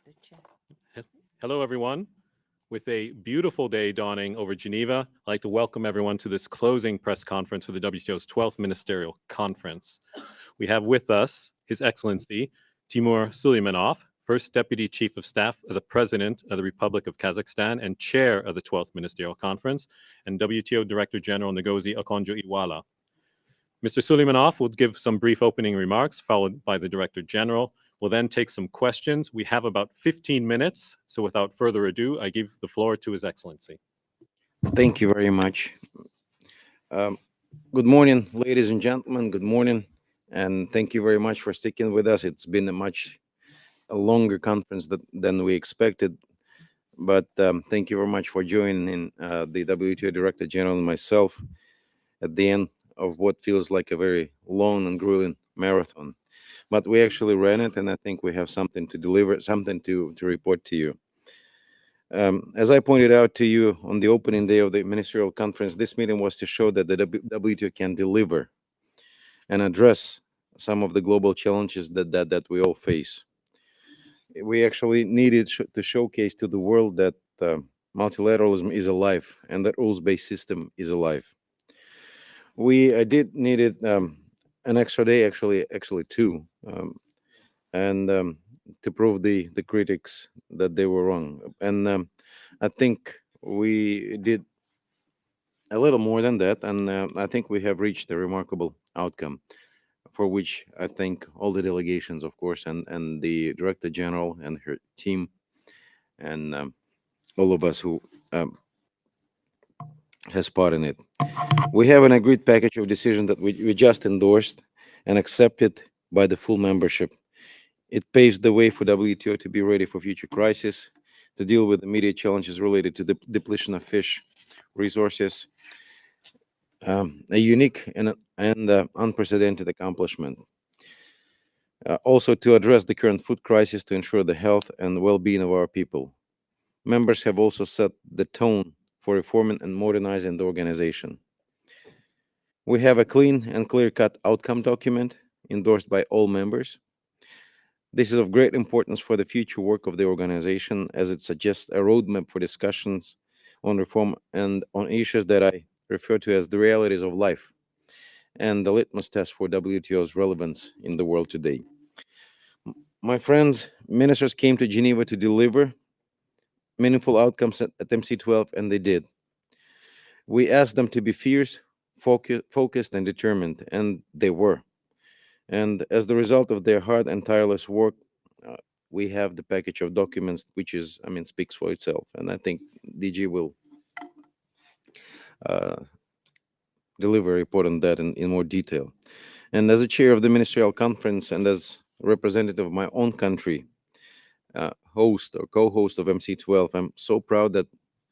the chair. Hello, everyone. With a beautiful day dawning over Geneva, I'd like to welcome everyone to this closing press conference for the WTO's 12th Ministerial Conference. We have with us His Excellency Timur Suleimanov, First Deputy Chief of Staff of the President of the Republic of Kazakhstan and Chair of the 12th Ministerial Conference, and WTO Director General Ngozi Okonjo-Iweala. Mr. Suleimanov will give some brief opening remarks, followed by the Director General. We'll then take some questions. We have about 15 minutes, so without further ado, I give the floor to His Excellency. Thank you very much. Um, Good morning, ladies and gentlemen. Good morning, and thank you very much for sticking with us. It's been a longer conference than we expected, but thank you very much for joining the WTO Director General and myself at the end of what feels like a very long and grueling marathon. But we actually ran it, and I think we have something to deliver, something to report to you. As I pointed out to you on the opening day of the ministerial conference, this meeting was to show that the WTO can deliver and address some of the global challenges that we all face. We actually needed to showcase to the world that multilateralism is alive and that rules-based system is alive. We did needed an extra day, actually two, and to prove the critics that they were wrong. And I think we did a little more than that, and I think we have reached a remarkable outcome, for which I thank all the delegations, of course, and the Director General and her team, and all of us who has part in it. We have an agreed package of decision that we just endorsed and accepted by the full membership. It paves the way for WTO to be ready for future crises, to deal with immediate challenges related to the depletion of fish resources, a unique and unprecedented accomplishment. Also, to address the current food crisis to ensure the health and well-being of our people. Members have also set the tone for reforming and modernizing the organization. We have a clean and clear-cut outcome document endorsed by all members. This is of great importance for the future work of the organization, as it suggests a roadmap for discussions on reform and on issues that I refer to as the realities of life and the litmus test for WTO's relevance in the world today. My friends, ministers came to Geneva to deliver meaningful outcomes at MC12, and they did. We asked them to be fierce, focused, and determined, and they were. And as the result of their hard and tireless work, we have the package of documents, which speaks for itself. And I think DG will uh, deliver a report on that in more detail. And as a chair of the ministerial conference and as representative of my own country, host or co-host of MC12, I'm so proud that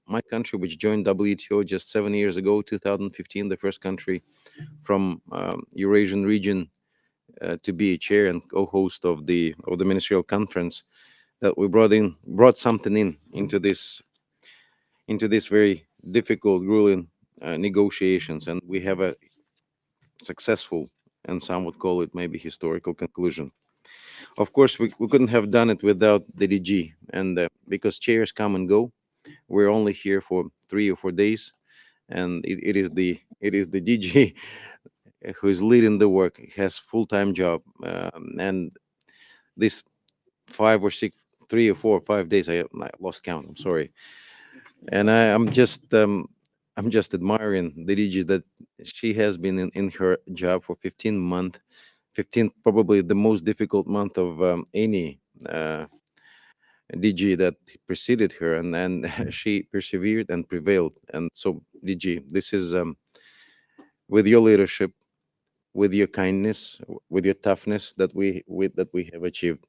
my country, which joined WTO just 7 years ago, 2015, the first country from Eurasian region to be a chair and co-host of the ministerial conference, that we brought something into this very difficult, grueling negotiations, and we have a successful, and some would call it maybe historical conclusion. Of course, we couldn't have done it without the DG, and because chairs come and go, we're only here for 3 or 4 days, and it is the DG who is leading the work. He has full-time job, and this 5 or 6, 3 or 4 or 5 days, I lost count. I'm sorry, and I'm just admiring the DG that she has been in her job for 15 months. 15, probably the most difficult month of any DG that preceded her, and she persevered and prevailed. And so, DG, this is with your leadership, with your kindness, with your toughness that we have achieved.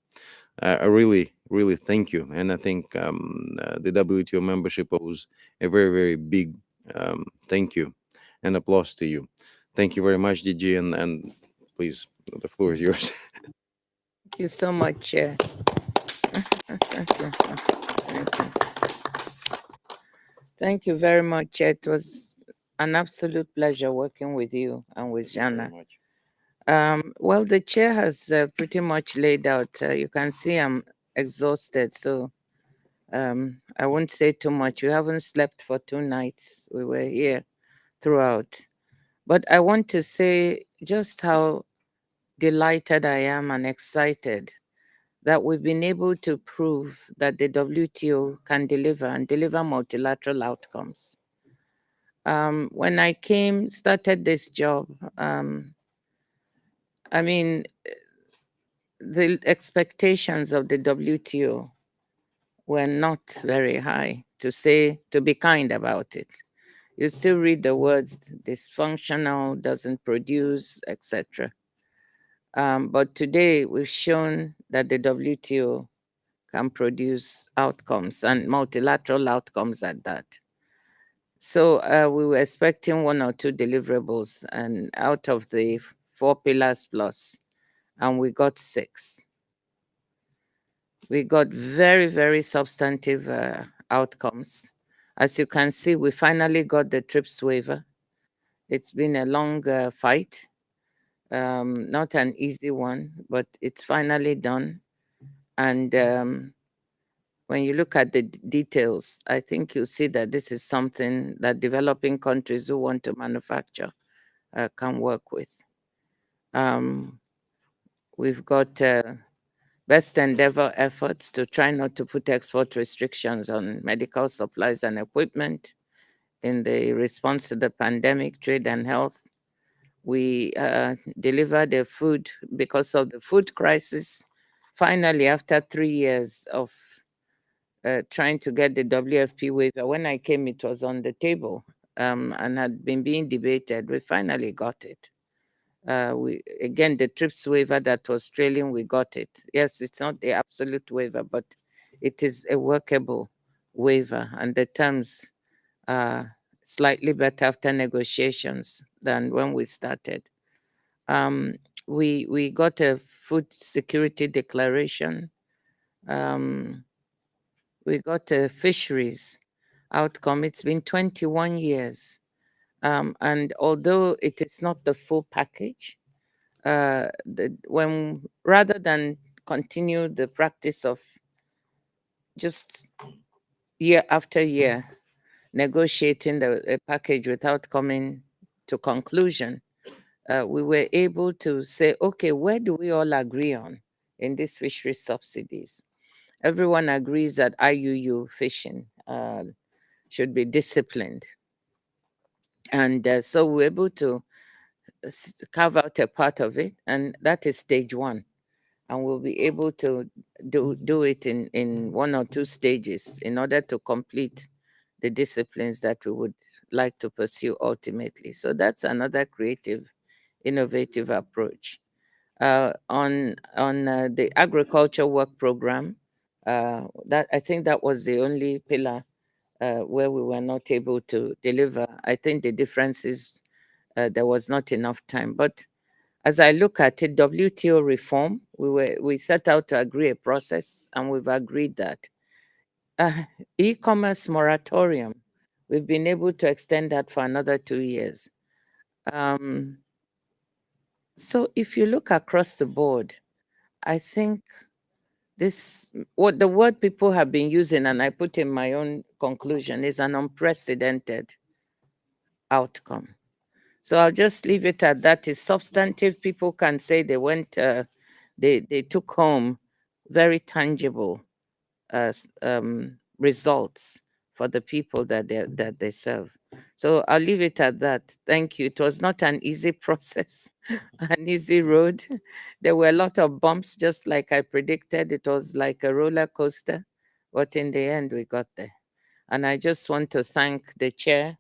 I really thank you, and I think the WTO membership owes a very big thank you and applause to you. Thank you very much, DG, and please, the floor is yours. Thank you so much, Chair. Thank you. Thank you. Thank you very much, Chair. It was an absolute pleasure working with you and with Thank you very Jana. much. Well, the chair has pretty much laid out. You can see I'm exhausted. So I won't say too much. We haven't slept for 2 nights. We were here throughout. But I want to say just how delighted I am and excited that we've been able to prove that the WTO can deliver and deliver multilateral outcomes. When I started this job, I mean, the expectations of the WTO were not very high, to be kind about it. You still read the words dysfunctional, doesn't produce, etc. But today we've shown that the WTO can produce outcomes and multilateral outcomes at that. So we were expecting 1 or 2 deliverables, and out of the 4 pillars plus, and we got 6. We got very, very substantive outcomes. As you can see, we finally got the TRIPS waiver. It's been a long fight, not an easy one, but it's finally done. And when you look at the details, I think you'll see that this is something that developing countries who want to manufacture can work with. We've got best endeavor efforts to try not to put export restrictions on medical supplies and equipment in the response to the pandemic, trade and health. We delivered the food because of the food crisis. Finally, after 3 years of trying to get the WFP waiver, when I came, it was on the table and had been being debated. We finally got it. Again, the TRIPS waiver that was trailing, we got it. Yes, it's not the absolute waiver, but it is a workable waiver, and the terms are slightly better after negotiations than when we started. We got a food security declaration. We got a fisheries outcome. It's been 21 years. And although it is not the full package, when rather than continue the practice of just year after year negotiating the package without coming to conclusion, we were able to say, okay, where do we all agree on in these fishery subsidies? Everyone agrees that IUU fishing should be disciplined. And so we're able to carve out a part of it, and that is stage 1. And we'll be able to do it in 1 or 2 stages in order to complete the disciplines that we would like to pursue ultimately. So that's another creative, innovative approach. On the agriculture work program, that I think that was the only pillar where we were not able to deliver. I think the difference is there was not enough time. But as I look at it, WTO reform, we set out to agree a process, and we've agreed that. E-commerce moratorium, we've been able to extend that for another 2 years. So if you look across the board, I think what the word people have been using, and I put in my own conclusion, is an unprecedented outcome. So I'll just leave it at that. Is substantive. People can say they went, they took home very tangible results for the people that they serve. So I'll leave it at that. Thank you. It was not an easy process, an easy road. There were a lot of bumps, just like I predicted. It was like a roller coaster, but in the end, we got there. And I just want to thank the chair,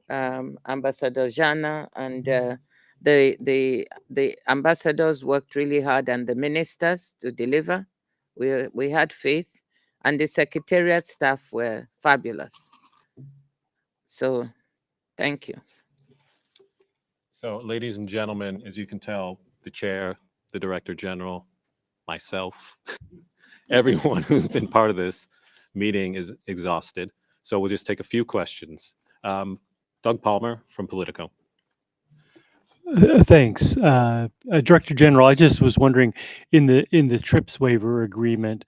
Ambassador Jana, and the ambassadors worked really hard, and the ministers to deliver. We had faith, and the secretariat staff were fabulous. So, thank you. So, ladies and gentlemen, as you can tell, the chair, the director general, myself, everyone who's been part of this meeting is exhausted. So we'll just take a few questions. Doug Palmer from Politico. Thanks, Director General. I just was wondering, in the TRIPS waiver agreement,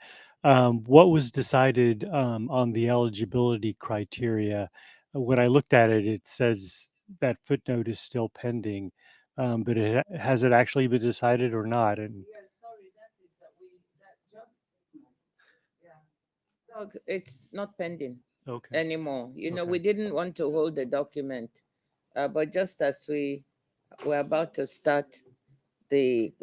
What was decided on the eligibility criteria? When I looked at it, it says that footnote is still pending, but has it actually been decided or not? And Yeah, sorry, that is that we that just yeah. Doug, it's not pending okay, anymore. You know, okay, we didn't want to hold the document, but just as we were about to start the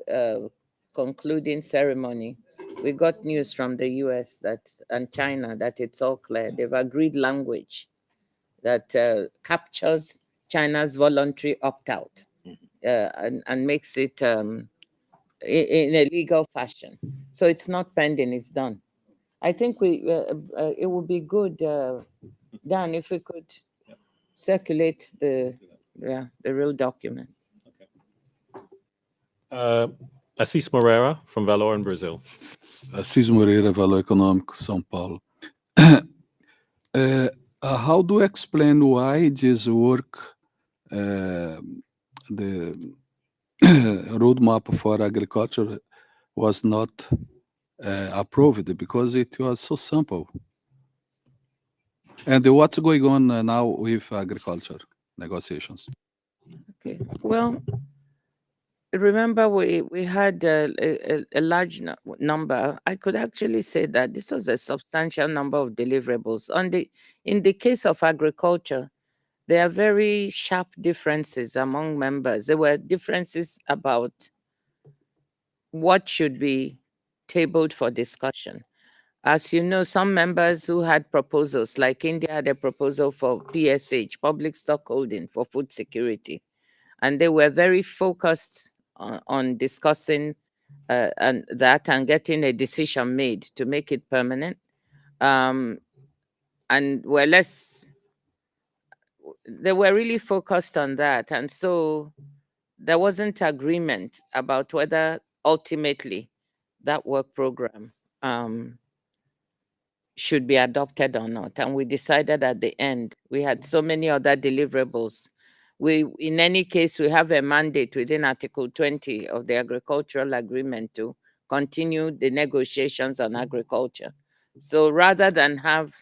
concluding ceremony, we got news from the US that and China that it's all clear. They've agreed language that captures China's voluntary opt out and makes it in a legal fashion. So it's not pending, it's done. I think it would be good, Dan, if we could circulate the real document. Assis Moreira from Valor in Brazil. Assis Moreira, Valor Econômico, São Paulo. How do you explain why this work, the roadmap for agriculture, was not approved because it was so simple? And what's going on now with agriculture negotiations? Okay. Well, remember we had a large number. I could actually say that this was a substantial number of deliverables. In the case of agriculture, there are very sharp differences among members. There were differences about what should be tabled for discussion. As you know, some members who had proposals, like India had a proposal for PSH, public stock holding for food security, and they were very focused on discussing and getting a decision made to make it permanent. And were less, they were really focused on that, and so there wasn't agreement about whether ultimately that work program should be adopted or not. And we decided at the end, we had so many other deliverables. In any case, we have a mandate within Article 20 of the Agricultural Agreement to continue the negotiations on agriculture. So rather than have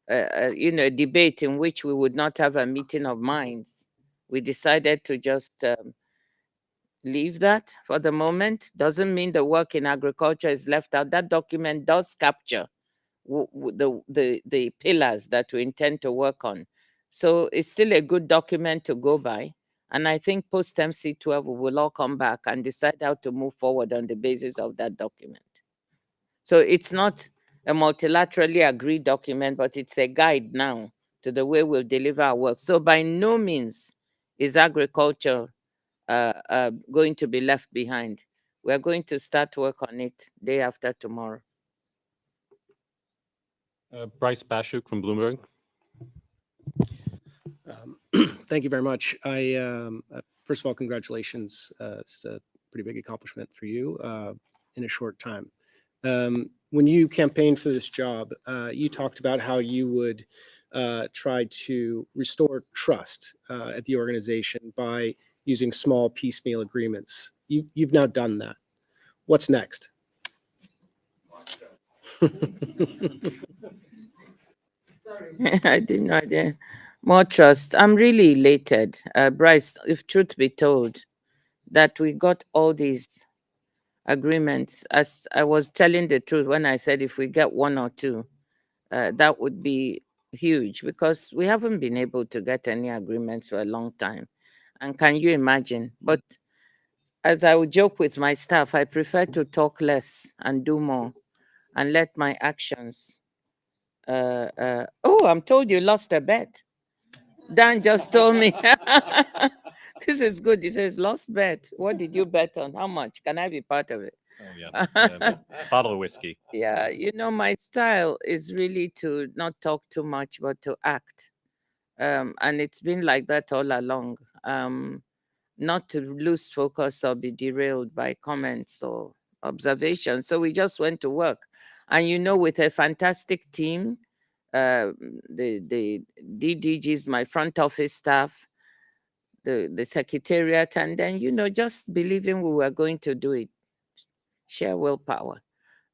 a debate in which we would not have a meeting of minds, we decided to just leave that for the moment. Doesn't mean the work in agriculture is left out. That document does capture the pillars that we intend to work on. So it's still a good document to go by. And I think post MC12, we will all come back and decide how to move forward on the basis of that document. So it's not a multilaterally agreed document, but it's a guide now to the way we'll deliver our work. So by no means is agriculture going to be left behind. We're going to start work on it day after tomorrow. Bryce Bashuk from Bloomberg. Thank you very much. First of all, congratulations. It's a pretty big accomplishment for you in a short time. When you campaigned for this job, you talked about how you would try to restore trust at the organization by using small piecemeal agreements. You've now done that. What's next? Sorry, I didn't know. More trust. I'm really elated, Bryce. If truth be told, that we got all these agreements. As I was telling the truth when I said if we get one or two, that would be huge because we haven't been able to get any agreements for a long time. And can you imagine? But as I would joke with my staff, I prefer to talk less and do more and let my actions. Oh, I'm told you lost a bet. Dan just told me. This is good. He says, lost bet. What did you bet on? How much? Can I be part of it? Oh, yeah. Bottle of whiskey. Yeah, my style is really to not talk too much, but to act. And it's been like that all along. Not to lose focus or be derailed by comments or observations. So we just went to work. And with a fantastic team, the DDGs, my front office staff, the secretariat, and then, just believing we were going to do it. Share willpower.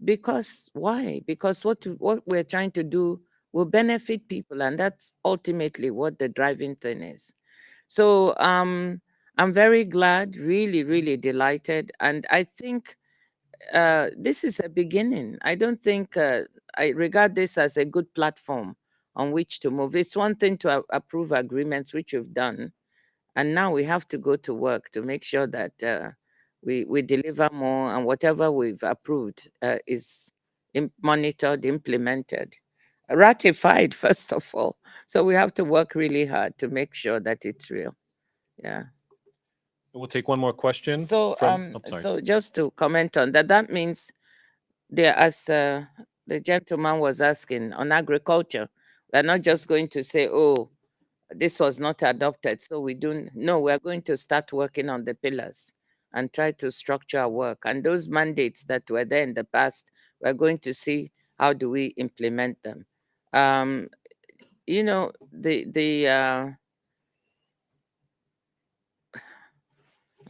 Because why? Because what we're trying to do will benefit people, and that's ultimately what the driving thing is. So I'm very glad, really, really delighted, and I think this is a beginning. I don't think I regard this as a good platform on which to move. It's one thing to approve agreements, which we've done, and now we have to go to work to make sure that we deliver more, and whatever we've approved is monitored, implemented, ratified, first of all. So we have to work really hard to make sure that it's real. Yeah. We'll take one more question. So sorry. so just to comment on that, that means there, as the gentleman was asking on agriculture, we're not just going to say, oh, this was not adopted, so we don't. No, we're going to start working on the pillars and try to structure our work. And those mandates that were there in the past, we're going to see how do we implement them. You know,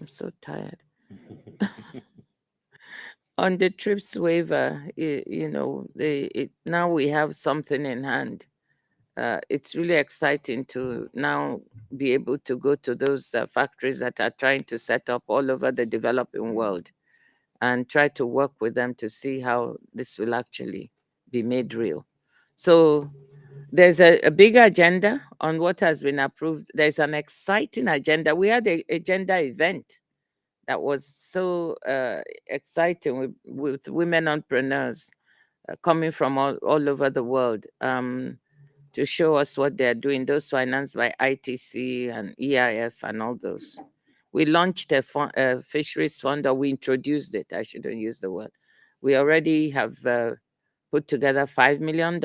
I'm so tired. On the TRIPS waiver, you know, now we have something in hand. It's really exciting to now be able to go to those factories that are trying to set up all over the developing world and try to work with them to see how this will actually be made real. So there's a big agenda on what has been approved. There's an exciting agenda. We had a agenda event that was so exciting with women entrepreneurs coming from all over the world to show us what they're doing, those financed by ITC and EIF and all those. We launched a fisheries fund, or we introduced it. I shouldn't use the word. We already have put together $5 million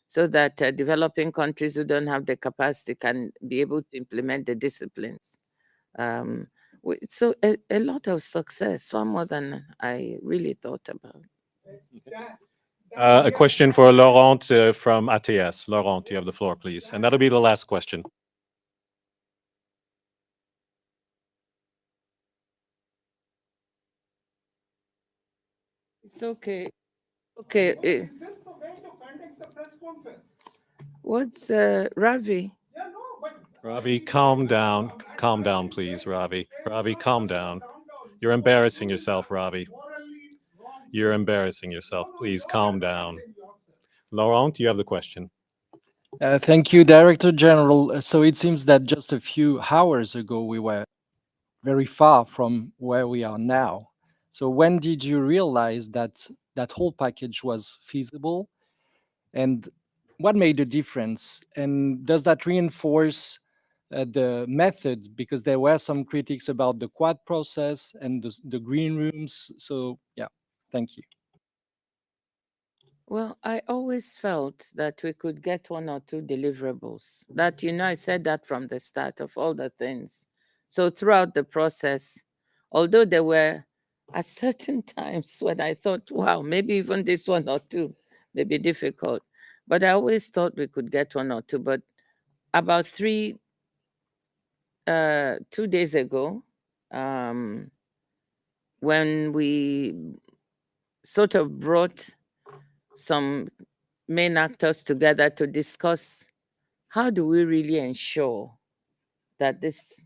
so that developing countries who don't have the capacity can be able to implement the disciplines. So a lot of success, far more than I really thought about. A question for Laurent from ATS. Laurent, you have the floor, please. And that'll be the last question. It's okay. Okay. Is this the way to conduct the press conference? What's Ravi? Yeah, no, but Ravi, calm down. Calm down, please, Ravi. Ravi, calm down. You're embarrassing yourself, Ravi. You're embarrassing yourself. Please calm down. Laurent, you have the question. Thank you, Director General. So it seems that just a few hours ago, we were very far from where we are now. So when did you realize that that whole package was feasible? And what made the difference? And does that reinforce the method? Because there were some critics about the quad process and the green rooms. So yeah, thank you. Well, I always felt that we could get one or two deliverables. That, you know, I said that from the start of all the things. So throughout the process, although there were at certain times when I thought, wow, maybe even this one or two may be difficult, but I always thought we could get one or two. But about 2 days ago, when we sort of brought some main actors together to discuss how do we really ensure that this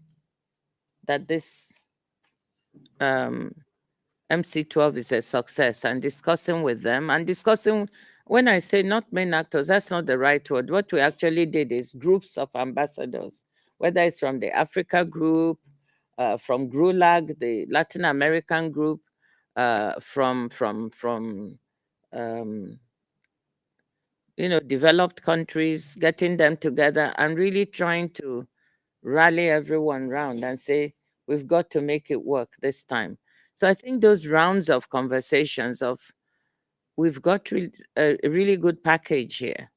MC12 is a success, and discussing with them and discussing. When I say not main actors, that's not the right word. What we actually did is groups of ambassadors, whether it's from the Africa group, from GRULAG, the Latin American group, from developed countries, getting them together and really trying to rally everyone round and say, we've got to make it work this time. So I think those rounds of conversations of, we've got a really good package here.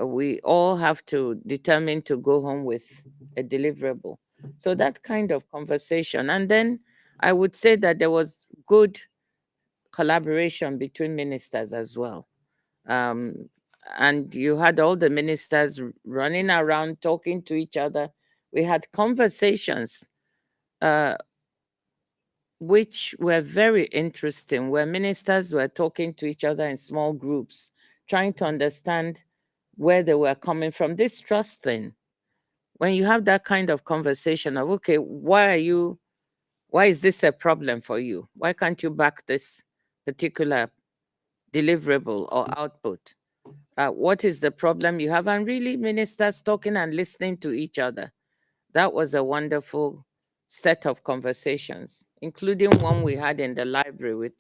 We all have to determine to go home with a deliverable. So that kind of conversation. And then I would say that there was good collaboration between ministers as well. And you had all the ministers running around talking to each other. We had conversations which were very interesting, where ministers were talking to each other in small groups, trying to understand where they were coming from. This trust thing, when you have that kind of conversation of, okay, why is this a problem for you? Why can't you back this particular deliverable or output? What is the problem you have? And really, ministers talking and listening to each other. That was a wonderful set of conversations, including one we had in the library with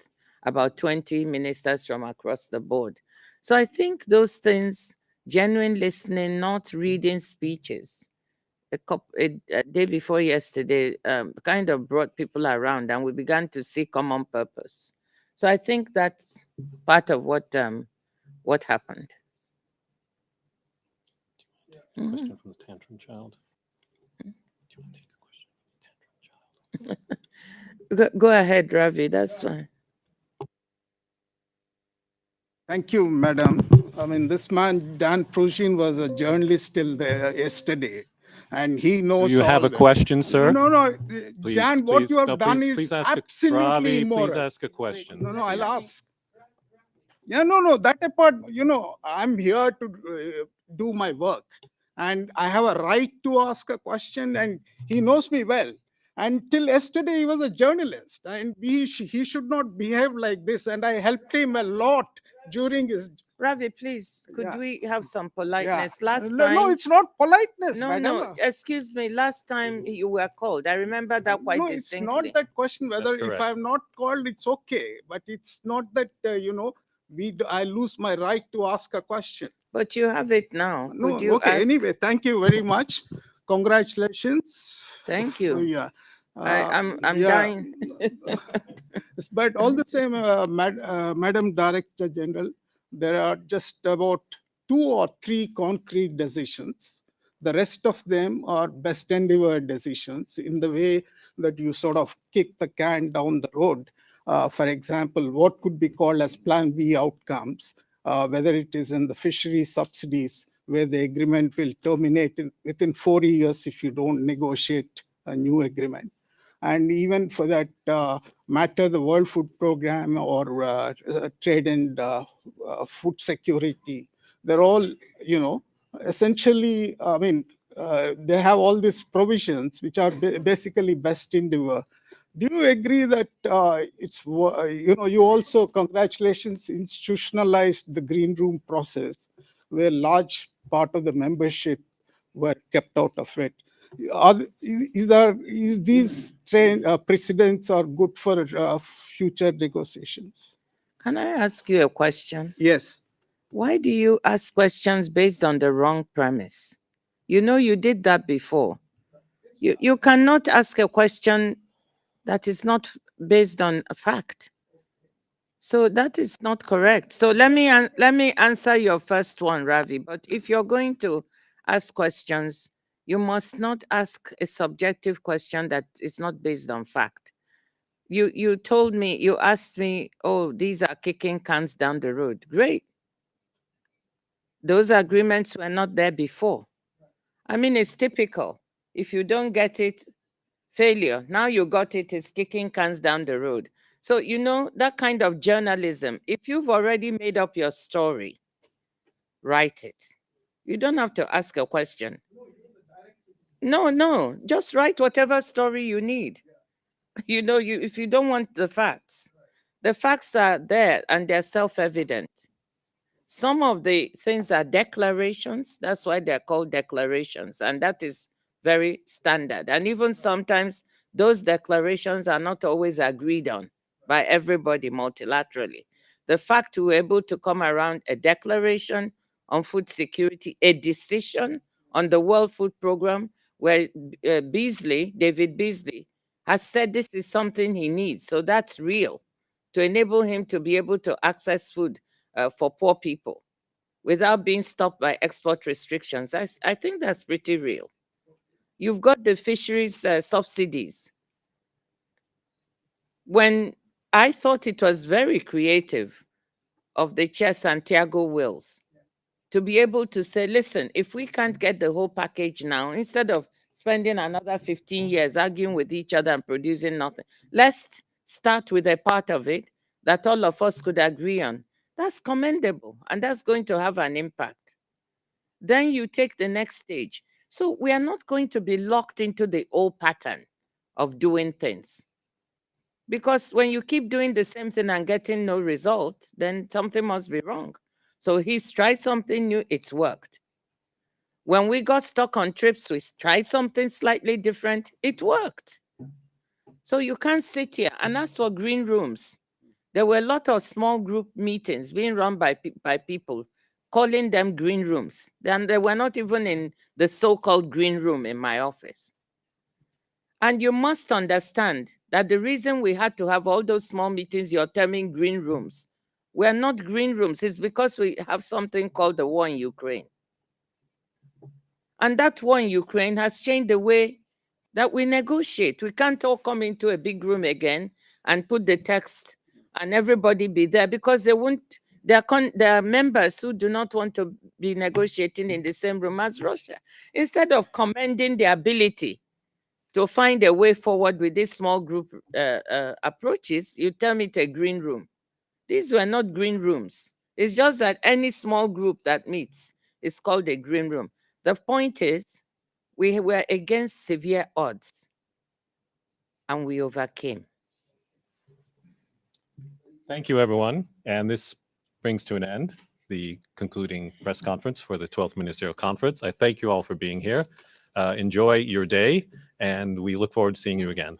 about 20 ministers from across the board. So I think those things, genuine listening, not reading speeches, a day before yesterday, kind of brought people around, and we began to see common purpose. So I think that's part of what happened. Mhm. Question from the tantrum child. Do you want to take a question from the tantrum child? Go ahead, Ravi. That's fine. Thank you, madam. I mean, this man, Dan Prushin, was a journalist till yesterday, and he Do knows you have all a the- question, sir? No, no, Please, Dan, what please, you have no, done please, is please ask absolutely Ravi, immoral. please ask a question. No, I'll please. ask. Yeah, no, that apart, I'm here to do my work, and I have a right to ask a question, and he knows me well. Until yesterday, he was a journalist, and he should not behave like this, and I helped him a lot during his... Ravi, please, could Yeah. we have some Yeah. politeness? Last No, time, it's not politeness, no, madam. excuse me. Last time you were called, I remember that quite No, it's distinctly. not that question whether That's if correct. I'm not called, it's okay. But it's not that, I lose my right to ask a question. But you have it now. No, Could you okay. ask? Anyway, thank you very much. Congratulations. Thank you. Yeah. I'm yeah. dying. But all the same, Madam Director General, there are just about 2 or 3 concrete decisions. The rest of them are best endeavor decisions in the way that you sort of kick the can down the road. For example, what could be called as Plan B outcomes, whether it is in the fishery subsidies, where the agreement will terminate within 4 years if you don't negotiate a new agreement. And even for that matter, the World Food Program or trade and food security, they're all, essentially, they have all these provisions which are basically best endeavor. Do you agree that you also, congratulations, institutionalized the green room process, where large part of the membership were kept out of it? Is these precedents are good for future negotiations? Can I ask you a question? Yes. Why do you ask questions based on the wrong premise? You know you did that before. You cannot ask a question that is not based on a fact. So that is not correct. So let me answer your first one, Ravi. But if you're going to ask questions, you must not ask a subjective question that is not based on fact. You told me, you asked me, oh, these are kicking cans down the road. Great. Those agreements were not there before. I mean, it's typical. If you don't get it, failure. Now you got it, it's kicking cans down the road. So, that kind of journalism, if you've already made up your story, write it. You don't have to ask a question. No, just write whatever story you need. If you don't want the facts are there and they're self-evident. Some of the things are declarations. That's why they're called declarations. And that is very standard. And even sometimes those declarations are not always agreed on by everybody multilaterally. The fact we were able to come around a declaration on food security, a decision on the World Food Program, where David Beasley, has said this is something he needs. So that's real, to enable him to be able to access food for poor people without being stopped by export restrictions. I think that's pretty real. You've got the fisheries subsidies. When I thought it was very creative of the chair Santiago Wills to be able to say, listen, if we can't get the whole package now, instead of spending another 15 years arguing with each other and producing nothing, let's start with a part of it that all of us could agree on. That's commendable, and that's going to have an impact. Then you take the next stage. So we are not going to be locked into the old pattern of doing things. Because when you keep doing the same thing and getting no result, then something must be wrong. So he's tried something new, it's worked. When we got stuck on trips, we tried something slightly different, it worked. So you can't sit here. And as for green rooms, there were a lot of small group meetings being run by people, calling them green rooms. And they were not even in the so-called green room in my office. And you must understand that the reason we had to have all those small meetings you're terming green rooms were not green rooms. It's because we have something called the war in Ukraine. And that war in Ukraine has changed the way that we negotiate. We can't all come into a big room again and put the text and everybody be there, because they won't. There are members who do not want to be negotiating in the same room as Russia. Instead of commending the ability to find a way forward with these small group approaches, you tell me it's a green room. These were not green rooms. It's just that any small group that meets is called a green room. The point is, we were against severe odds, and we overcame. Thank you, everyone. And this brings to an end the concluding press conference for the 12th Ministerial Conference. I thank you all for being here. Enjoy your day, and we look forward to seeing you again.